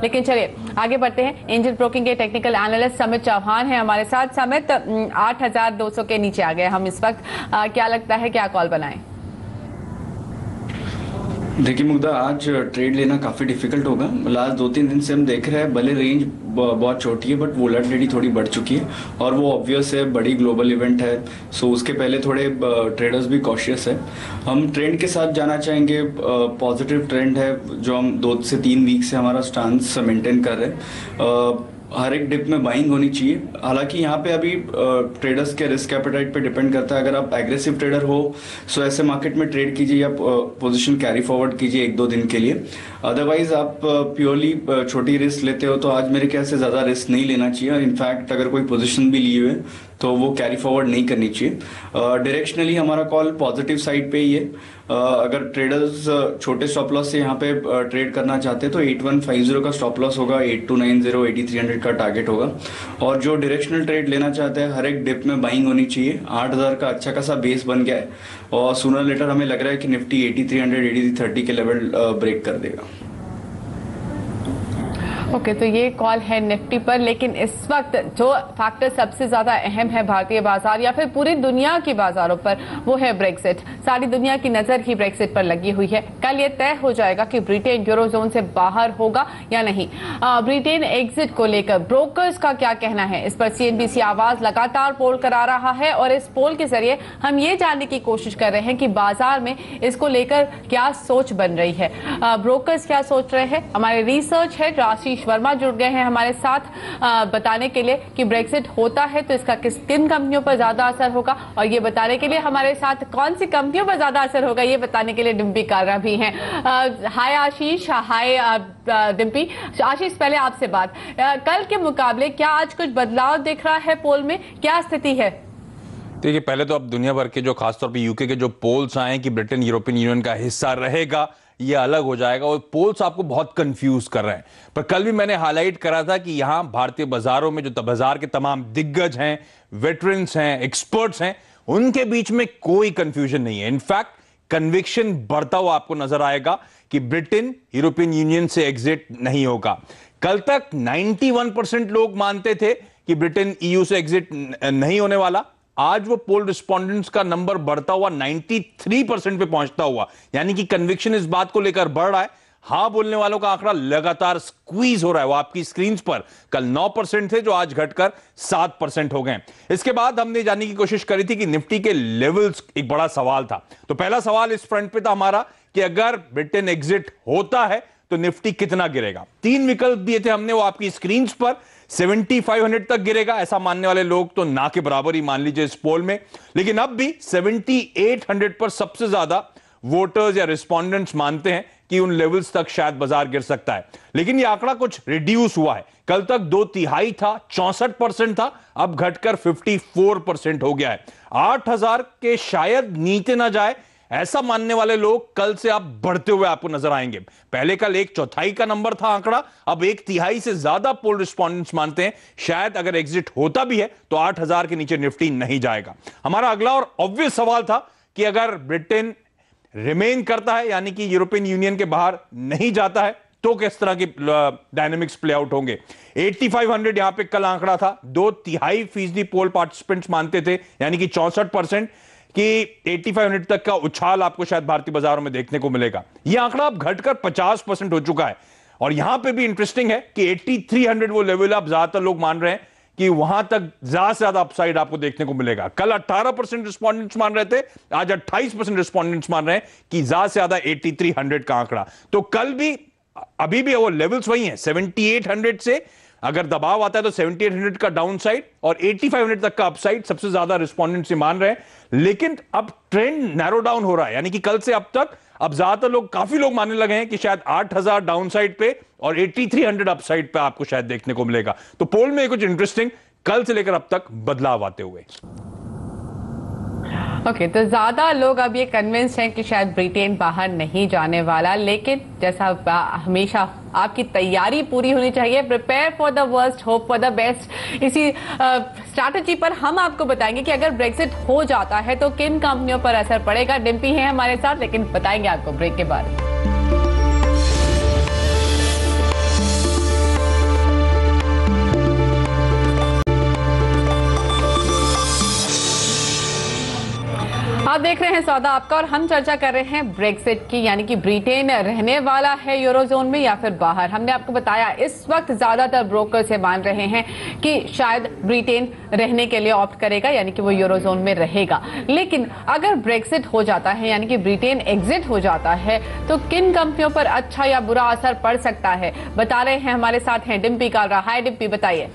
लेकिन चलिए आगे बढ़ते हैं। एंजल ब्रोकिंग के टेक्निकल एनालिस्ट समित चौहान है हमारे साथ। समित, 8,200 के नीचे आ गए हम इस वक्त, क्या लगता है क्या कॉल बनाएं? देखिए मुग्धा, आज ट्रेड लेना काफ़ी डिफिकल्ट होगा। लास्ट 2-3 दिन से हम देख रहे हैं भले रेंज बहुत छोटी है बट वोलेटिलिटी थोड़ी बढ़ चुकी है और वो ऑब्वियस है, बड़ी ग्लोबल इवेंट है। सो उसके पहले थोड़े ट्रेडर्स भी कॉशियस है। हम ट्रेंड के साथ जाना चाहेंगे। पॉजिटिव ट्रेंड है जो हम 2 से 3 वीक से हमारा स्टांस मेंटेन कर रहे हैं। हर एक डिप में बाइंग होनी चाहिए। हालांकि यहाँ पे अभी ट्रेडर्स के रिस्क एपेटाइट पे डिपेंड करता है। अगर आप एग्रेसिव ट्रेडर हो सो ऐसे मार्केट में ट्रेड कीजिए या पोजीशन कैरी फॉरवर्ड कीजिए 1-2 दिन के लिए। अदरवाइज आप प्योरली छोटी रिस्क लेते हो तो आज मेरे ख्याल से ज़्यादा रिस्क नहीं लेना चाहिए। और इनफैक्ट अगर कोई पोजीशन भी लिए हुए तो वो कैरी फॉरवर्ड नहीं करनी चाहिए। डायरेक्शनली हमारा कॉल पॉजिटिव साइड पे ही है। अगर ट्रेडर्स छोटे स्टॉप लॉस से यहाँ पे ट्रेड करना चाहते हैं तो 8150 का स्टॉप लॉस होगा, 8290, 8300 का टारगेट होगा। और जो डायरेक्शनल ट्रेड लेना चाहते हैं, हर एक डिप में बाइंग होनी चाहिए। 8000 का अच्छा खासा बेस बन गया है और सूनर लेटर हमें लग रहा है कि निफ्टी 8300, 8330 के लेवल ब्रेक कर देगा। ओके, तो ये कॉल है निफ्टी पर। लेकिन इस वक्त जो फैक्टर सबसे ज्यादा अहम है भारतीय बाजार या फिर पूरी दुनिया की बाजारों पर, वो है ब्रेक्सिट। सारी दुनिया की नजर ही ब्रेक्सिट पर लगी हुई है। कल ये तय हो जाएगा कि ब्रिटेन यूरोजोन से बाहर होगा या नहीं। ब्रिटेन एग्जिट को लेकर ब्रोकर्स का क्या कहना है, इस पर CNBC आवाज लगातार पोल करा रहा है और इस पोल के जरिए हम ये जानने की कोशिश कर रहे हैं कि बाजार में इसको लेकर क्या सोच बन रही है, ब्रोकर्स क्या सोच रहे हैं। हमारे रिसर्च हेड आशीष वर्मा जुड़ गए हैं हमारे साथ बताने के लिए कि ब्रेक्सिट होता है तो इसका किन कंपनियों पर ज्यादा असर होगा। और ये बताने के लिए हमारे साथ कौन सी कंपनियों पर ज्यादा असर होगा ये बताने के लिए डिम्पी कारा भी हैं। हाय आशीष, हाय डिम्पी। आशीष, पहले आपसे बात, कल के मुकाबले क्या आज कुछ बदलाव दिख रहा है पोल में, क्या स्थिति है? देखिए, पहले तो अब दुनिया भर के जो खासतौर पे यूके के जो पोल्स आए कि ब्रिटेन यूरोपियन यूनियन का हिस्सा रहेगा, ये अलग हो जाएगा, और पोल्स आपको बहुत कंफ्यूज कर रहे हैं। पर कल भी मैंने हाईलाइट करा था कि यहां भारतीय बाजारों में जो बाजार के तमाम दिग्गज हैं, वेटरन्स हैं, एक्सपर्ट्स हैं, उनके बीच में कोई कंफ्यूजन नहीं है। इनफैक्ट कन्विक्शन बढ़ता हुआ आपको नजर आएगा कि ब्रिटेन यूरोपियन यूनियन से एग्जिट नहीं होगा। कल तक 91% लोग मानते थे कि ब्रिटेन EU से एग्जिट नहीं होने वाला। आज वो पोल रिस्पोंडेंट्स का नंबर बढ़ता हुआ 93% पे पहुंचता हुआ, यानी कि कन्विक्शन इस बात को लेकर बढ़ रहा है। हां बोलने वालों का आंकड़ा लगातार स्क्वीज हो रहा है। वो आपकी स्क्रीन पर कल 9% थे जो आज घटकर 7% हो गए। इसके बाद हमने जानने की कोशिश करी थी कि निफ्टी के लेवल्स, एक बड़ा सवाल था। तो पहला सवाल इस फ्रंट पे था हमारा कि अगर ब्रिटेन एग्जिट होता है तो निफ्टी कितना गिरेगा। 3 विकल्प दिए थे हमने, वो आपकी स्क्रीन पर। 7500 तक गिरेगा ऐसा मानने वाले लोग तो ना के बराबर ही मान लीजिए इस पोल में। लेकिन अब भी 7800 पर सबसे ज्यादा वोटर्स या रिस्पोंडेंट्स मानते हैं कि उन लेवल्स तक शायद बाजार गिर सकता है। लेकिन यह आंकड़ा कुछ रिड्यूस हुआ है। कल तक 2/3 था, 64% था, अब घटकर 54% हो गया है। 8000 के शायद नीचे ना जाए ऐसा मानने वाले लोग कल से आप बढ़ते हुए आपको नजर आएंगे। पहले कल 1/4 का नंबर था आंकड़ा, अब 1/3 से ज्यादा पोल रिस्पोंडेंट्स मानते हैं शायद अगर एग्जिट होता भी है तो 8000 के नीचे निफ्टी नहीं जाएगा। हमारा अगला और ऑब्वियस सवाल था कि अगर ब्रिटेन रिमेन करता है, यानी कि यूरोपियन यूनियन के बाहर नहीं जाता है, तो किस तरह के डायनेमिक्स प्ले आउट होंगे। 8500 यहां पे कल आंकड़ा था, 2/3% पोल पार्टिसिपेंट्स मानते थे, यानी कि 64%, कि 8500 तक का उछाल आपको शायद भारतीय बाजारों में देखने को मिलेगा। यह आंकड़ा अब घटकर 50% हो चुका है। और यहां पे भी इंटरेस्टिंग है कि 8300 वो लेवल अब ज्यादातर लोग मान रहे हैं कि वहां तक ज्यादा से ज्यादा अपसाइड आपको देखने को मिलेगा। कल 18% रिस्पोंडेंट्स मान रहे थे, आज 28% रिस्पोंडेंट्स मान रहे हैं कि ज्यादा से ज्यादा 8300 का आंकड़ा। तो कल भी अभी भी वो लेवल्स वही हैं। 7800 से अगर दबाव आता है तो 7800 का डाउन साइड और 8500 तक का अपसाइड सबसे ज्यादा रिस्पोंडेंट से मान रहे हैं। लेकिन अब ट्रेंड नैरो डाउन हो रहा है, यानी कि कल से अब तक अब ज्यादातर लोग, काफी लोग मानने लगे हैं कि शायद 8000 डाउन साइड पे और 8300 अपसाइड पे आपको शायद देखने को मिलेगा। तो पोल में कुछ इंटरेस्टिंग कल से लेकर अब तक बदलाव आते हुए। ओके, तो ज्यादा लोग अब ये कन्विंस हैं कि शायद ब्रिटेन बाहर नहीं जाने वाला। लेकिन जैसा हमेशा आपकी तैयारी पूरी होनी चाहिए, prepare for the worst, hope for the best. इसी स्ट्रैटेजी पर हम आपको बताएंगे कि अगर ब्रेक्सिट हो जाता है तो किन कंपनियों पर असर पड़ेगा। डिम्पी है हमारे साथ, लेकिन बताएंगे आपको ब्रेक के बाद। आप देख रहे हैं सौदा आपका और हम चर्चा कर रहे हैं ब्रेक्सिट की, यानी कि ब्रिटेन रहने वाला है यूरोजोन में या फिर बाहर। हमने आपको बताया इस वक्त ज्यादातर ब्रोकर्स ये मान रहे हैं कि शायद ब्रिटेन रहने के लिए ऑप्ट करेगा, यानी कि वो यूरोजोन में रहेगा। लेकिन अगर ब्रेक्सिट हो जाता है, यानी कि ब्रिटेन एग्जिट हो जाता है, तो किन कंपनियों पर अच्छा या बुरा असर पड़ सकता है, बता रहे हैं हमारे साथ हैं डिम्पी कालरा। हाय डिम्पी, बताइए।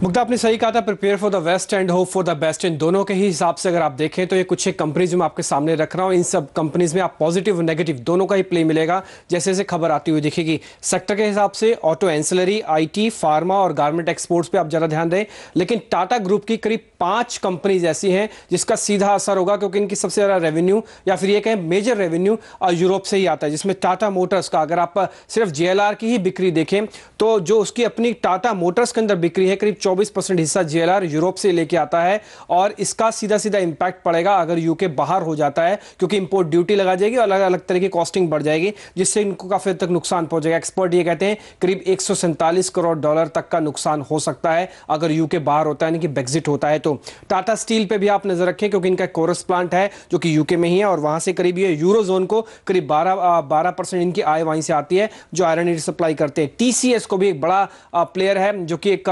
मुग्धा, आपने सही कहा था, prepare for the worst and hope for the best. इन दोनों के ही हिसाब से अगर आप देखें तो ये कुछ एक कंपनीज मैं आपके सामने रख रहा हूँ। इन सब कंपनीज में आप पॉजिटिव और नेगेटिव दोनों का ही प्ले मिलेगा जैसे जैसे खबर आती हुई दिखेगी। सेक्टर के हिसाब से ऑटो एंसिलरी, आईटी, फार्मा और गारमेंट एक्सपोर्ट्स पे आप जरा ध्यान दें। लेकिन टाटा ग्रुप की करीब 5 कंपनीज ऐसी हैं जिसका सीधा असर होगा, क्योंकि इनकी सबसे ज्यादा रेवेन्यू या फिर ये कहें मेजर रेवेन्यू यूरोप से ही आता है। जिसमें टाटा मोटर्स का अगर आप सिर्फ जेएलआर की ही बिक्री देखें तो जो उसकी अपनी टाटा मोटर्स के अंदर बिक्री है, करीब 24% हिस्सा जेएलआर यूरोप से लेके आता है। और इसका सीधा सीधा इंपैक्ट पड़ेगा अगर यूके बाहर हो जाता है, क्योंकि इंपोर्ट ड्यूटी लगा जाएगी और अलग अलग तरह की कॉस्टिंग बढ़ जाएगी, जिससे इनको काफी हद तक नुकसान पहुंचेगा। एक्सपर्ट ये कहते हैं करीब 147 करोड़ डॉलर तक का नुकसान हो सकता है अगर यूके बाहर होता है, यानी कि ब्रेक्सिट होता है। तो टाटा स्टील पे भी आप नजर रखें, क्योंकि इनका कोरस प्लांट है जो कि यूके में ही है और वहां से करीब ये यूरोजोन को करीब 12% इनकी आय वहीं से आती है, जो आयरन ईयर सप्लाई करते हैं। टीसीएस को भी एक बड़ा प्लेयर है जो कि एक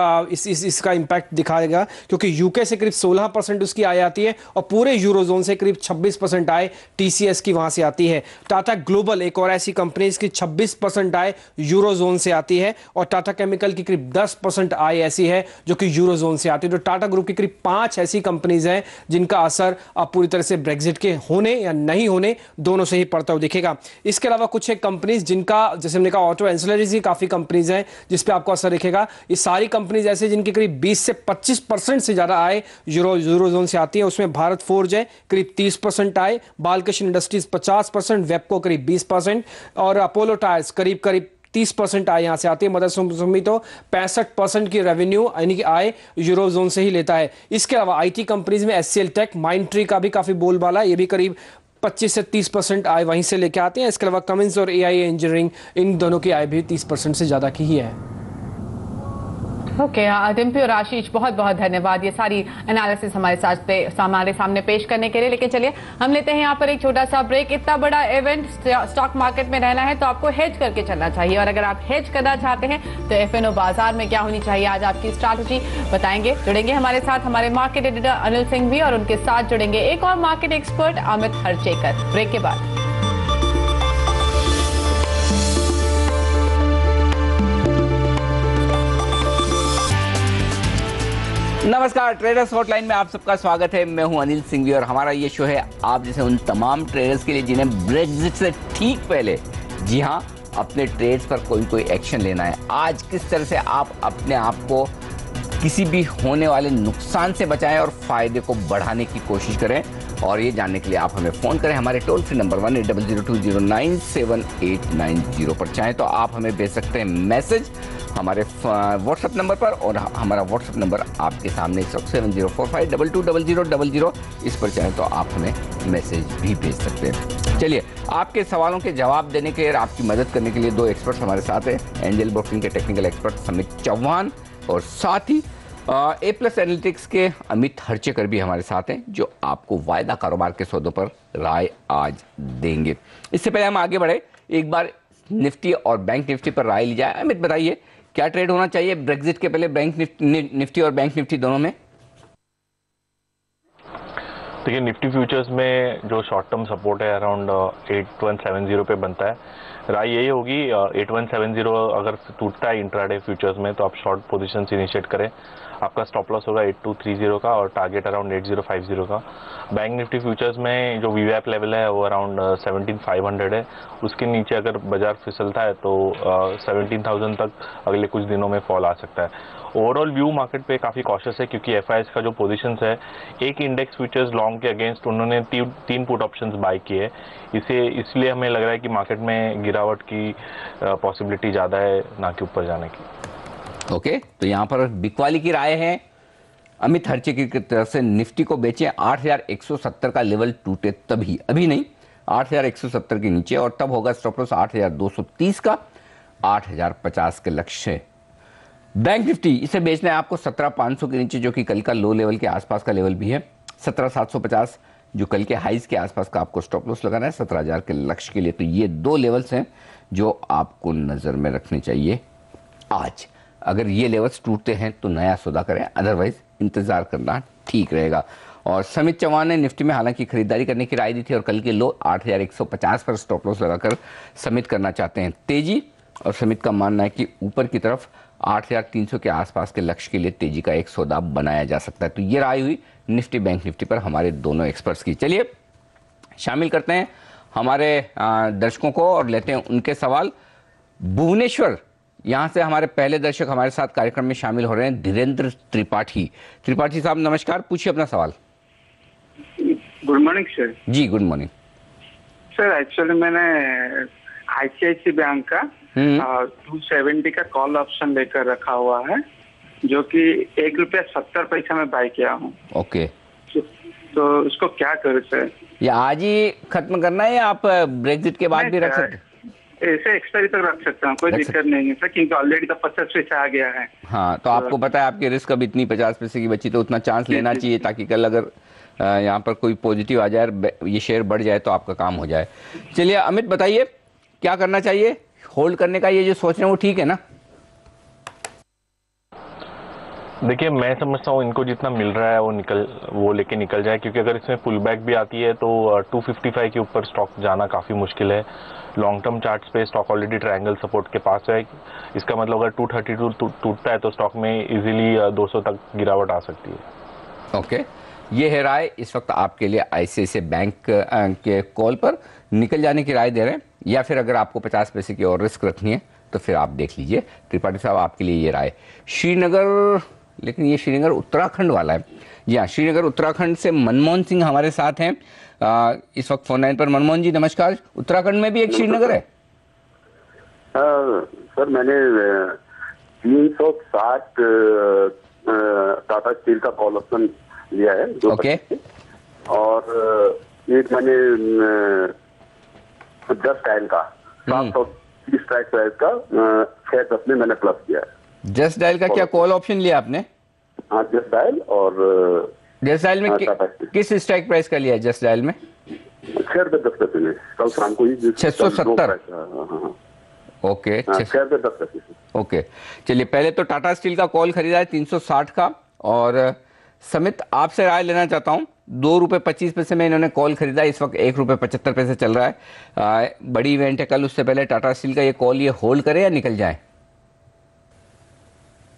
इसका इंपैक्ट दिखाएगा, क्योंकि यूके से करीब 16% उसकी आय आती है और पूरे यूरोजोन से करीब 26% आय टीसीएस की वहां से आती है। टाटा ग्लोबल एक और ऐसी कंपनी, इसकी 26% आय यूरोजोन से आती है और टाटा केमिकल की करीब 10% आय ऐसी है जो कि यूरोजोन से आती है। तो टाटा ग्रुप की करीब 5 ऐसी कंपनीज हैं जिनका असर पूरी तरह से ब्रेक्सिट के होने या नहीं होने दोनों से ही पड़ता हुआ दिखेगा। इसके अलावा कुछ एक कंपनीज जिनका, जैसे हमने कहा, ऑटो एंसिलरीज की काफी कंपनीज हैं जिस पे आपको असर दिखेगा। ये सारी कंपनीज ऐसे जिनकी करीब 20 से 25% से ज्यादा आय यूरोजोन से आती है। उसमें भारत फोर्ज है करीब 30% आय, बालकृष्ण इंडस्ट्रीज 50%, वेबको करीब 20% और अपोलो टायर्स करीब 30% आय यहां से आती है। मदरसों सुमितो 65% की रेवेन्यू यानी कि आय यूरोजोन से ही लेता है। इसके अलावा आईटी कंपनीज में एचसीएल टेक, माइंडट्री का भी काफी बोलबाला, ये भी करीब 25 से 30% आय वहीं से लेके आते हैं। इसके अलावा कमिंस और एआई इंजीनियरिंग, इन दोनों की आय भी 30% से ज्यादा की ही है। ओके, डिम्पी और आशीष, बहुत बहुत धन्यवाद ये सारी एनालिसिस हमारे सामने पेश करने के लिए। लेकिन चलिए हम लेते हैं यहाँ पर एक छोटा सा ब्रेक। इतना बड़ा इवेंट स्टॉक मार्केट में रहना है तो आपको हेज करके चलना चाहिए, और अगर आप हेज करना चाहते हैं तो एफएनओ बाजार में क्या होनी चाहिए, आज आपकी स्ट्रैटेजी बताएंगे। जुड़ेंगे हमारे साथ हमारे मार्केट एडिटर अनिल सिंह भी, और उनके साथ जुड़ेंगे एक और मार्केट एक्सपर्ट अमित हरचेकर। ब्रेक के बाद नमस्कार, ट्रेडर्स हॉटलाइन में आप सबका स्वागत है। मैं हूं अनिल सिंघवी और हमारा ये शो है आप जैसे उन तमाम ट्रेडर्स के लिए जिन्हें ब्रेक्सिट से ठीक पहले, जी हां, अपने ट्रेड्स पर कोई एक्शन लेना है। आज किस तरह से आप अपने आप को किसी भी होने वाले नुकसान से बचाएं और फायदे को बढ़ाने की कोशिश करें, और ये जानने के लिए आप हमें फ़ोन करें हमारे टोल फ्री नंबर 1-800-2029-7890 पर। चाहें तो आप हमें भेज सकते हैं मैसेज हमारे व्हाट्सएप नंबर पर, और हमारा व्हाट्सएप नंबर आपके सामने 7045220000, इस पर चाहें तो आप हमें मैसेज भी भेज सकते हैं। चलिए, आपके सवालों के जवाब देने के, आपकी मदद करने के लिए 2 एक्सपर्ट्स हमारे साथ हैं। एंजल ब्रोकिंग के टेक्निकल एक्सपर्ट समित चौहान और साथ ही ए प्लस एनालिटिक्स के अमित हरचेकर भी हमारे साथ हैं, जो आपको वायदा कारोबार के सौदों पर राय आज देंगे। इससे पहले हम आगे बढ़े, एक बार निफ्टी और बैंक निफ्टी पर राय ली जाए। अमित, बताइए क्या ट्रेड होना चाहिए ब्रेक्सिट के पहले बैंक निफ्टी और बैंक निफ्टी दोनों में? देखिए, निफ्टी फ्यूचर्स में जो शॉर्ट टर्म सपोर्ट है अराउंड 8170 पे बनता है। राय यही होगी 8170 अगर टूटता है इंट्राडे फ्यूचर्स में तो आप शॉर्ट पोजीशन इनिशिएट करें। आपका स्टॉप लॉस होगा 8230 का और टारगेट अराउंड 8050 का। बैंक निफ्टी फ्यूचर्स में जो वीवैप लेवल है वो अराउंड 17500 है। उसके नीचे अगर बाजार फिसलता है तो 17000 तक अगले कुछ दिनों में फॉल आ सकता है। ओवरऑल व्यू मार्केट पे काफ़ी कॉशियस है, क्योंकि एफआईएस का जो पोजीशंस है, एक इंडेक्स फ्यूचर्स लॉन्ग के अगेंस्ट उन्होंने 3 पुट ऑप्शंस बाय किए। इसलिए हमें लग रहा है कि मार्केट में गिरावट की पॉसिबिलिटी ज़्यादा है, ना कि ऊपर जाने की। ओके, तो यहाँ पर बिकवाली की राय है अमित हरचेकर की तरफ से, निफ्टी को बेचें 8170 का लेवल टूटे तभी, अभी नहीं, 8170 के नीचे, और तब होगा स्टॉप लॉस 8230 का, 8050 के लक्ष्य। बैंक निफ्टी इसे बेचना है आपको 17500 के नीचे, जो कि कल का लो लेवल के आसपास का लेवल भी है। 17750 जो कल के हाइज के आसपास का आपको स्टॉप लॉस लगाना है 17,000 के लक्ष्य के लिए। तो ये दो लेवल्स हैं जो आपको नज़र में रखने चाहिए आज। अगर ये लेवल्स टूटते हैं तो नया सौदा करें, अदरवाइज इंतज़ार करना ठीक रहेगा। और समित चौहान ने निफ्टी में हालांकि खरीदारी करने की राय दी थी और कल के लो 8,150 पर स्टॉप लॉस लगाकर समित करना चाहते हैं तेजी, और समित का मानना है कि ऊपर की तरफ 8,300 के आसपास के लक्ष्य के लिए तेजी का एक सौदा बनाया जा सकता है। तो ये राय हुई निफ्टी बैंक निफ्टी पर हमारे दोनों एक्सपर्ट्स की। चलिए शामिल करते हैं हमारे दर्शकों को और लेते हैं उनके सवाल। भुवनेश्वर यहाँ से हमारे पहले दर्शक हमारे साथ कार्यक्रम में शामिल हो रहे हैं, धीरेन्द्र त्रिपाठी। त्रिपाठी साहब नमस्कार, पूछिए अपना सवाल। Good morning sir. जी गुड मॉर्निंग सर, एक्चुअली मैंने आईसीआईसी बैंक का 270 का कॉल ऑप्शन लेकर रखा हुआ है, जो कि ₹1.70 में बाय किया हूँ। ओके, तो उसको क्या करूँ सर? या आज ही खत्म करना है या आप ब्रेक्जिट के बाद भी रख सकते हैं? ऐसे एक्सपायरी तक रख सकता हूँ, कोई दिक्कत नहीं है सर, क्योंकि ऑलरेडी तो 50 पैसे आ गया है। हाँ, तो आपको पता है आपके रिस्क अब इतनी 50 पैसे की बची, तो उतना चांस लेना चाहिए ताकि कल अगर यहाँ पर कोई पॉजिटिव आ जाए, ये शेयर बढ़ जाए तो आपका काम हो जाए। चलिए अमित बताइए क्या करना चाहिए? होल्ड करने का ये जो सोच रहे हैं वो ठीक है ना? देखिए, मैं समझता हूँ इनको जितना मिल रहा है वो लेके निकल जाए, क्योंकि अगर इसमें पुल बैक भी आती है तो 255 के ऊपर स्टॉक जाना काफ़ी मुश्किल है। लॉन्ग टर्म चार्ट्स पे स्टॉक ऑलरेडी ट्रायंगल सपोर्ट के पास है। इसका मतलब अगर 232 टूटता है तो स्टॉक में इजीली 200 तक गिरावट आ सकती है। ओके, ये है राय इस वक्त आपके लिए आईसीआईसीआई बैंक के कॉल पर निकल जाने की राय दे रहे हैं, या फिर अगर आपको 50 पैसे की और रिस्क रखनी है तो फिर आप देख लीजिए। त्रिपाठी साहब आपके लिए ये राय। श्रीनगर, लेकिन ये श्रीनगर उत्तराखंड वाला है। जी हाँ, श्रीनगर उत्तराखंड से मनमोहन सिंह हमारे साथ हैं इस वक्त फोन लाइन पर। मनमोहन जी नमस्कार। उत्तराखंड में भी एक श्रीनगर है? सर, मैंने 360 टाटा स्टील का कॉल ऑप्शन लिया है। ओके। और एक मैंने 10 डायल का 730 स्ट्राइक प्राइस का 610 में मैंने प्लस किया है। जस्ट डायल का क्या कॉल ऑप्शन लिया आपने? हाँ, जस्ट डायल। और जस्ट डायल में किस स्ट्राइक प्राइस का लिया है? जस्ट डायल में 6 रुपये 10 पैसे में कल शाम को ही 670। ओके, 6 रुपये 10 पैसे। ओके, चलिए पहले तो टाटा स्टील का कॉल खरीदा है 360 का, और समित आपसे राय लेना चाहता हूँ। ₹2.25 में इन्होंने कॉल खरीदा, इस वक्त ₹1.75 चल रहा है। बड़ी इवेंट है कल, उससे पहले टाटा स्टील का ये कॉल, ये होल्ड करे या निकल जाए?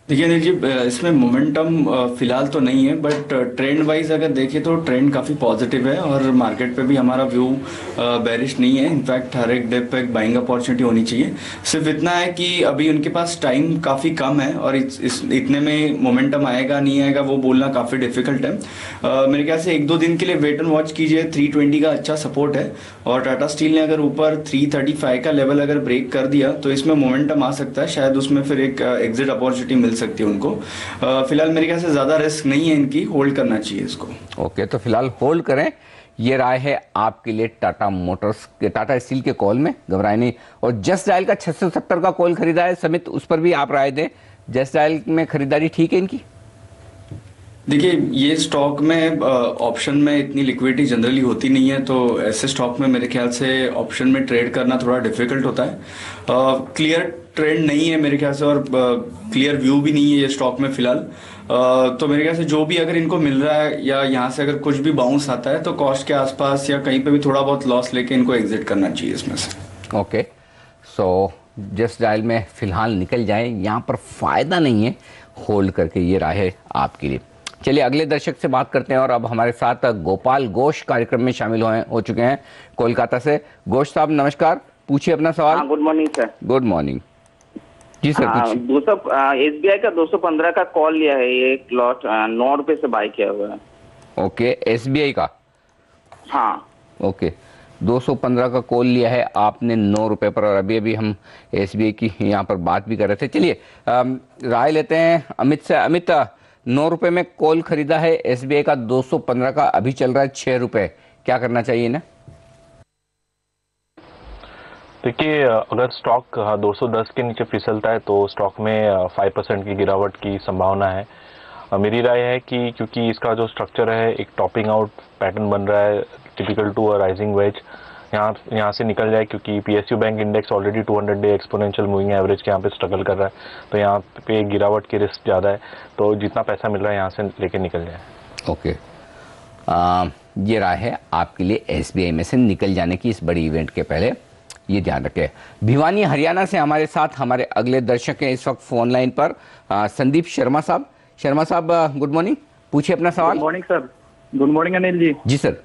देखिए अनिल जी, इसमें मोमेंटम फिलहाल तो नहीं है, बट ट्रेंड वाइज अगर देखें तो ट्रेंड काफ़ी पॉजिटिव है और मार्केट पे भी हमारा व्यू बेरिश नहीं है। इनफैक्ट हर एक डिप पे एक बाइंग अपॉर्चुनिटी होनी चाहिए। सिर्फ इतना है कि अभी उनके पास टाइम काफ़ी कम है और इतने में मोमेंटम आएगा नहीं आएगा वो बोलना काफ़ी डिफिकल्ट है। मेरे ख्याल से 1-2 दिन के लिए वेट एंड वॉच कीजिए। 320 का अच्छा सपोर्ट है और टाटा स्टील ने अगर ऊपर 335 का लेवल अगर ब्रेक कर दिया तो इसमें मोमेंटम आ सकता है, शायद उसमें फिर एक एग्जिट अपॉर्चुनिटी मिल सकती है उनको। फिलहाल मेरे ख्याल से ज्यादा रिस्क नहीं है, इनकी होल्ड करना चाहिए इसको। ओके, तो फिलहाल होल्ड करें, ये राय है आपके लिए टाटा मोटर्स के, टाटा स्टील के कॉल में, घबराए नहीं। और जस्ट डायल का 670 का कॉल खरीदा है समित, उस पर भी आप राय दें। जस्ट डायल में खरीदारी ठीक है इनकी? देखिए, ये स्टॉक में ऑप्शन में इतनी लिक्विडिटी जनरली होती नहीं है, तो ऐसे स्टॉक में मेरे ख्याल से ऑप्शन में ट्रेड करना थोड़ा डिफिकल्ट होता है। क्लियर ट्रेंड नहीं है मेरे ख्याल से और क्लियर व्यू भी नहीं है ये स्टॉक में फिलहाल। तो मेरे ख्याल से जो भी अगर इनको मिल रहा है या यहाँ से अगर कुछ भी बाउंस आता है तो कॉस्ट के आसपास या कहीं पे भी थोड़ा बहुत लॉस लेके इनको एग्जिट करना चाहिए इसमें से। ओके, सो जस्ट डायल में फिलहाल निकल जाए, यहाँ पर फायदा नहीं है होल्ड करके, ये राय है आपके लिए। चलिए अगले दर्शक से बात करते हैं और अब हमारे साथ गोपाल घोष कार्यक्रम में शामिल हो चुके हैं कोलकाता से। घोष साहब नमस्कार, पूछिए अपना सवाल। Good morning sir. Good morning जी सर। SBI का 215 का कॉल लिया है, ये एक लॉट 9 रुपए से बाय किया हुआ है। ओके, SBI का? हाँ। ओके, 215 का कॉल लिया है आपने 9 रुपए पर, और अभी अभी हम SBI की यहाँ पर बात भी कर रहे थे। चलिए राय लेते हैं अमित से। अमित, 9 रुपए में कॉल खरीदा है SBI का, 215 का अभी चल रहा है 6 रुपए, क्या करना चाहिए ना? देखिए, अगर स्टॉक 210 के नीचे फिसलता है तो स्टॉक में 5% की गिरावट की संभावना है। मेरी राय है कि क्योंकि इसका जो स्ट्रक्चर है एक टॉपिंग आउट पैटर्न बन रहा है typical to a rising wedge, यहाँ से निकल जाए, क्योंकि PSU bank index already 200 day exponential moving average के यहाँ पे स्ट्रगल कर रहा है, तो यहाँ पे गिरावट की रिस्क ज़्यादा है, तो जितना पैसा मिल रहा है यहाँ से लेके निकल जाए। ओके, ये राय है आपके लिए SBI में से निकल जाने की इस बड़ी इवेंट के पहले, ये ध्यान रखें। भिवानी हरियाणा से हमारे साथ हमारे अगले दर्शक हैं इस वक्त फोन लाइन पर, संदीप शर्मा साहब। शर्मा साहब गुड मॉर्निंग, पूछिए अपना सवाल। Good morning sir. Good morning Anil ji. जी सर।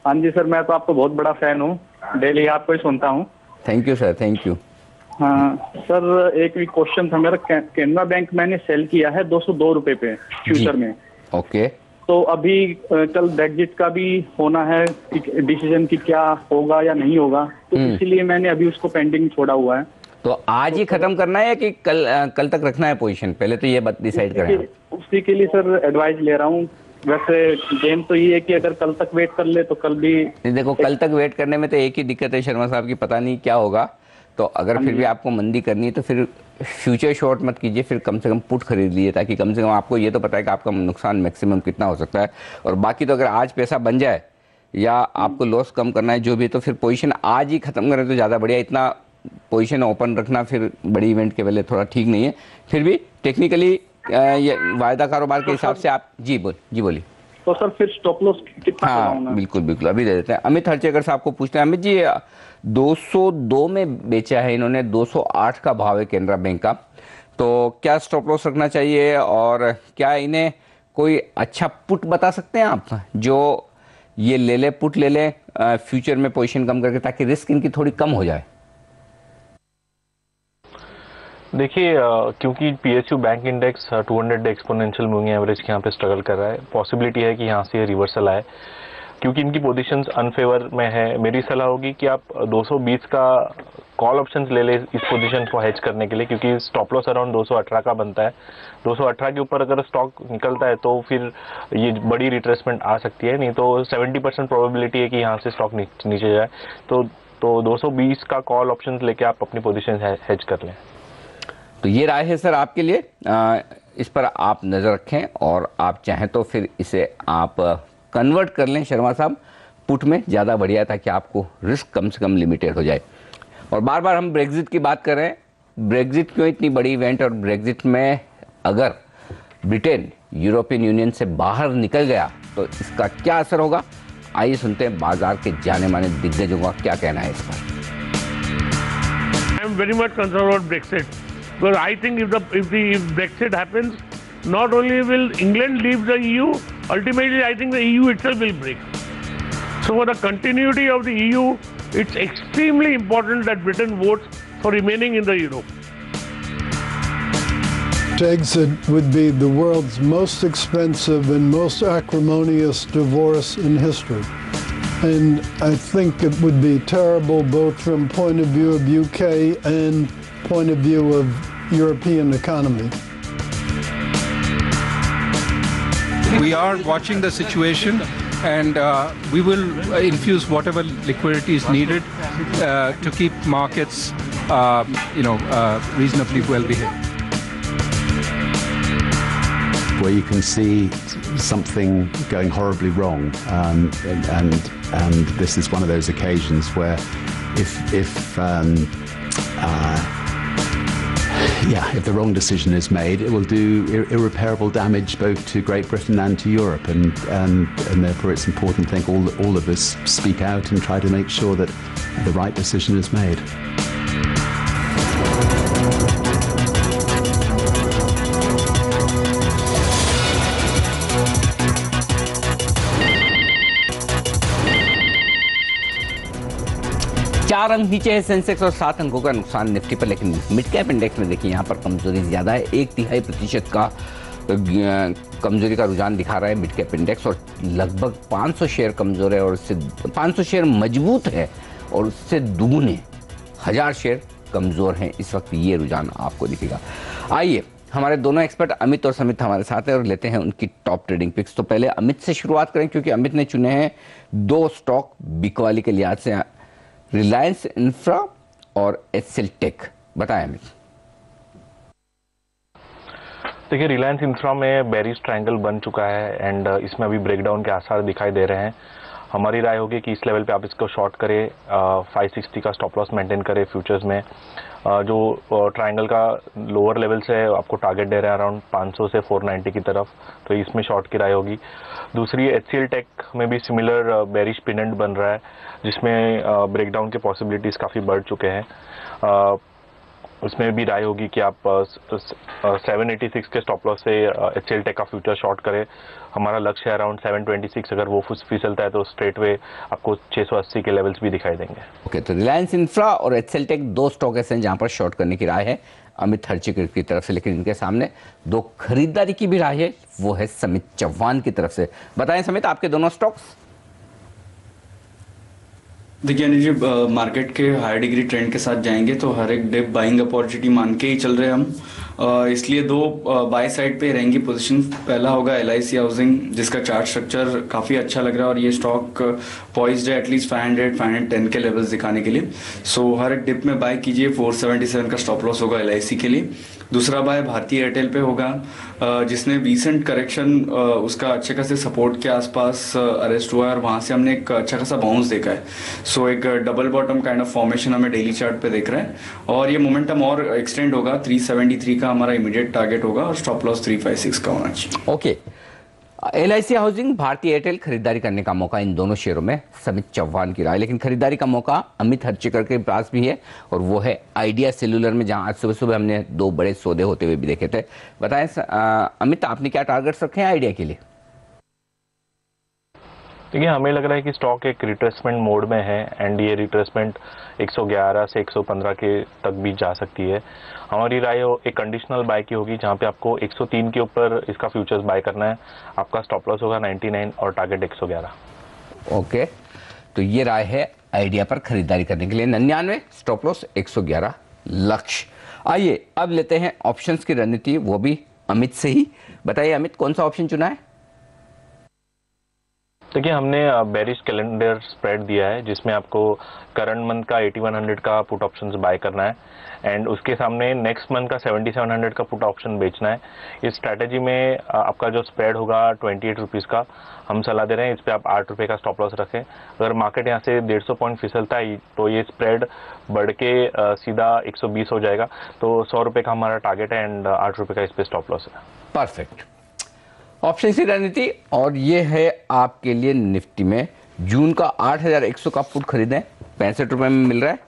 हाँ जी सर, मैं तो आपको बहुत बड़ा फैन हूँ, डेली आपको ही सुनता हूँ। Thank you sir, thank you. हाँ सर, एक भी क्वेश्चन था मेरा। कैनरा बैंक मैंने सेल किया है 202 रुपए पे फ्यूचर में। ओके, तो अभी कल ब्रेग्जिट का भी होना है, डिसीजन की क्या होगा या नहीं होगा, तो इसीलिए मैंने अभी उसको पेंडिंग छोड़ा हुआ है। तो आज ही खत्म करना है कि कल तक रखना है पोजीशन, पहले तो ये बात डिसाइड करें। उसी के लिए सर एडवाइस ले रहा हूँ। वैसे गेम तो ये है कि अगर कल तक वेट कर ले तो कल भी। देखो, कल तक वेट करने में तो एक ही दिक्कत है शर्मा साहब की, पता नहीं क्या होगा। तो अगर फिर भी आपको मंदी करनी है तो फिर फ्यूचर शॉर्ट मत कीजिए, फिर कम से कम पुट खरीद लीजिए, ताकि कम से कम आपको ये तो पता है कि आपका नुकसान मैक्सिमम कितना हो सकता है। और बाकी तो अगर आज पैसा बन जाए या आपको लॉस कम करना है जो भी, तो फिर पोजीशन आज ही खत्म करें तो ज़्यादा बढ़िया। इतना पोजीशन ओपन रखना फिर बड़ी इवेंट के पहले थोड़ा ठीक नहीं है। फिर भी टेक्निकली ये वायदा कारोबार के हिसाब से आप जी बोलिए। तो सर फिर स्टॉप लॉस कितना? हाँ बिल्कुल, अभी दे देते हैं। अमित हरचेकर साहब को पूछते हैं। अमित जी, 202 में बेचा है इन्होंने, 208 का भाव है कैनरा बैंक का, तो क्या स्टॉप लॉस रखना चाहिए और क्या इन्हें कोई अच्छा पुट बता सकते हैं आप, जो ये ले पुट ले ले फ्यूचर में पोजीशन कम करके, ताकि रिस्क इनकी थोड़ी कम हो जाए? देखिए, क्योंकि PSU bank index 200 day exponential moving average के यहाँ पे स्ट्रगल कर रहा है, पॉसिबिलिटी है कि यहाँ से रिवर्सल आए, क्योंकि इनकी पोजीशंस अनफेवर में है। मेरी सलाह होगी कि आप 220 का कॉल ऑप्शंस ले ले इस पोजीशन को हेज करने के लिए, क्योंकि स्टॉप लॉस अराउंड 218 का बनता है। 218 के ऊपर अगर स्टॉक निकलता है तो फिर ये बड़ी रिट्रेसमेंट आ सकती है, नहीं तो 70% प्रोबेबिलिटी है कि यहाँ से स्टॉक नीचे जाए। तो 220 का कॉल ऑप्शंस लेके आप अपनी पोजीशन हेज कर लें। तो ये राय है सर आपके लिए, इस पर आप नज़र रखें और आप चाहें तो फिर इसे आप कन्वर्ट कर लें शर्मा साहब पुट में, ज़्यादा बढ़िया, ताकि आपको रिस्क कम से कम लिमिटेड हो जाए। और बार बार हम ब्रेग्जिट की बात कर रहे हैं। ब्रेग्जिट क्यों इतनी बड़ी इवेंट, और ब्रेग्जिट में अगर ब्रिटेन यूरोपियन यूनियन से बाहर निकल गया तो इसका क्या असर होगा? आइए सुनते हैं बाजार के जाने माने दिग्गजों का क्या कहना है इस पर। I am very much concern about Brexit, because I think if Brexit happens, not only will England leave the EU, ultimately I think the EU itself will break. So for the continuity of the EU, it's extremely important that Britain votes for remaining in the Europe. Brexit would be the world's most expensive and most acrimonious divorce in history. And I think it would be terrible both from point of view of UK and point of view of European economy. We are watching the situation, and we will infuse whatever liquidity is needed to keep markets, reasonably well behaved. Where you can see something going horribly wrong, and this is one of those occasions where if the wrong decision is made, it will do irreparable damage both to Great Britain and to Europe, and therefore it's important, I think, all of us speak out and try to make sure that the right decision is made. चार अंक नीचे है Sensex और 7 अंकों का नुकसान Nifty पर, लेकिन मिड कैप इंडेक्स में देखिए यहाँ पर कमजोरी ज्यादा है। 1/3% का कमजोरी का रुझान दिखा रहा है मिड कैप इंडेक्स, और लगभग 500 शेयर कमजोर है, और उससे 500 शेयर मजबूत है और उससे दुगुने 1000 शेयर कमजोर हैं। इस वक्त ये रुझान आपको दिखेगा। आइए, हमारे दोनों एक्सपर्ट अमित और समित हमारे साथ हैं और लेते हैं उनकी टॉप ट्रेडिंग पिक्स। तो पहले अमित से शुरुआत करें, क्योंकि अमित ने चुने हैं 2 स्टॉक बिकवाली के लिहाज से, रिलायंस इंफ्रा और एचसीएल टेक। बताएं अमित। देखिए रिलायंस इंफ्रा में बेरिश ट्रायंगल बन चुका है एंड इसमें अभी ब्रेकडाउन के आसार दिखाई दे रहे हैं। हमारी राय होगी कि इस लेवल पे आप इसको शॉर्ट करें, 560 का स्टॉप लॉस मेंटेन करें फ्यूचर्स में। जो ट्रायंगल का लोअर लेवल से आपको टारगेट दे रहे हैं अराउंड 500 से 490 की तरफ, तो इसमें शॉर्ट की राय होगी। दूसरी HCL टेक में भी सिमिलर बेरिश पिनेंट बन रहा है, जिसमें ब्रेकडाउन के पॉसिबिलिटीज़ काफ़ी बढ़ चुके हैं। उसमें भी राय होगी कि आप 786 के स्टॉप लॉस से HCL टेक का फ्यूचर शॉर्ट करें। हमारा लक्ष्य है अराउंड 726, अगर वो फिसलता है तो स्ट्रेट वे आपको 680 के लेवल्स भी दिखाई देंगे। ओके, तो रिलायंस इंफ्रा और HCL टेक दो स्टॉक ऐसे हैं जहां पर शॉर्ट करने की राय है अमित हर्चिकर की तरफ से, लेकिन इनके सामने दो खरीदारी की भी राय है, वो है समित चौहान की तरफ से। बताएं समित, आपके दोनों स्टॉक्स। देखिए अनिल जी, मार्केट के हाई डिग्री ट्रेंड के साथ जाएंगे तो हर एक डिप बाइंग अपॉर्चुनिटी मान के ही चल रहे हैं हम, इसलिए दो बाय साइड पे रहेंगी पोजीशन। पहला होगा LIC हाउसिंग, जिसका चार्ट स्ट्रक्चर काफ़ी अच्छा लग रहा है और ये स्टॉक पॉइज्ड है एटलीस्ट 510 के लेवल्स दिखाने के लिए। सो हर एक डिप में बाय कीजिए। 477 का स्टॉप लॉस होगा LIC के लिए। दूसरा बाय भारतीय एयरटेल पे होगा, जिसने रीसेंट करेक्शन उसका अच्छे खासे सपोर्ट के आसपास अरेस्ट हुआ है और वहाँ से हमने एक अच्छा खासा बाउंस देखा है। सो एक double bottom kind of formation हमें डेली चार्ट पे देख रहे हैं और ये मोमेंटम और एक्सटेंड होगा। 373 का हमारा इमीडिएट टारगेट होगा और स्टॉप लॉस 356 का होना चाहिए। ओके, LIC हाउसिंग, भारतीय एयरटेल, खरीदारी करने का मौका इन दोनों शेयरों में समित चौहान की राय, लेकिन खरीदारी का मौका अमित हर्चिकर के पास भी है और वो है आइडिया सेलुलर में, जहां आज सुबह सुबह हमने दो बड़े सौदे होते हुए भी देखे थे। बताएं अमित, आपने क्या टारगेट्स रखे हैं आइडिया के लिए? देखिए हमें लग रहा है कि स्टॉक एक रिट्रेसमेंट मोड में है एंड ये रिट्रेसमेंट 111 से 115 के तक भी जा सकती है। हमारी राय एक कंडीशनल बाय की होगी, जहां पे आपको 103 के ऊपर इसका फ्यूचर्स बाय करना है। आपका स्टॉप लॉस होगा 99 और टारगेट 111। ओके, तो ये राय है आइडिया पर खरीदारी करने के लिए। 99 स्टॉप लॉस, 111 लक्ष्य। आइए अब लेते हैं ऑप्शंस की रणनीति, वो भी अमित से ही। बताइए अमित, कौन सा ऑप्शन चुना है? देखिए हमने बेरिश कैलेंडर स्प्रेड दिया है, जिसमें आपको करंट मंथ का 8100 का पुट ऑप्शंस बाय करना है एंड उसके सामने नेक्स्ट मंथ का 7700 का पुट ऑप्शन बेचना है। इस स्ट्रैटेजी में आपका जो स्प्रेड होगा 28 रुपीज़ का, हम सलाह दे रहे हैं इस पर आप 8 रुपये का स्टॉप लॉस रखें। अगर मार्केट यहाँ से 150 पॉइंट फिसलता है तो ये स्प्रेड बढ़ के सीधा 120 हो जाएगा, तो 100 रुपये का हमारा टारगेट है एंड 8 रुपये का इस पर स्टॉप लॉस है। परफेक्ट, ऑप्शन की रणनीति। और ये है आपके लिए निफ्टी में जून का 8100 का पुट खरीदें, 65 रुपये में मिल रहा है,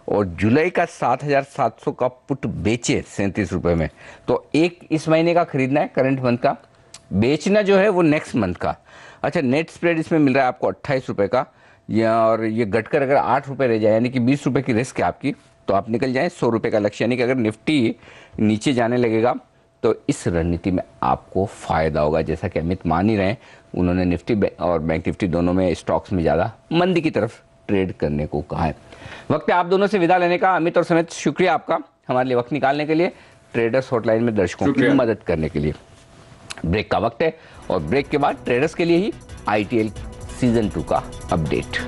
और जुलाई का 7700 का पुट बेचे 37 रुपये में। तो एक इस महीने का खरीदना है, करंट मंथ का, बेचना जो है वो नेक्स्ट मंथ का। अच्छा, नेट स्प्रेड इसमें मिल रहा है आपको 28 रुपये का, और ये घटकर अगर 8 रुपये रह जाए, यानी कि 20 रुपये की रिस्क है आपकी, तो आप निकल जाएं 100 रुपये का लक्ष्य। यानी कि अगर निफ्टी नीचे जाने लगेगा तो इस रणनीति में आपको फायदा होगा। जैसा कि अमित मान ही रहे, उन्होंने निफ्टी और बैंक निफ्टी दोनों में स्टॉक्स में ज़्यादा मंदी की तरफ ट्रेड करने को कहा है। वक्त है आप दोनों से विदा लेने का। अमित और समित, शुक्रिया आपका हमारे लिए वक्त निकालने के लिए, ट्रेडर्स हॉटलाइन में दर्शकों की मदद करने के लिए। ब्रेक का वक्त है और ब्रेक के बाद ट्रेडर्स के लिए ही ITL सीजन 2 का अपडेट।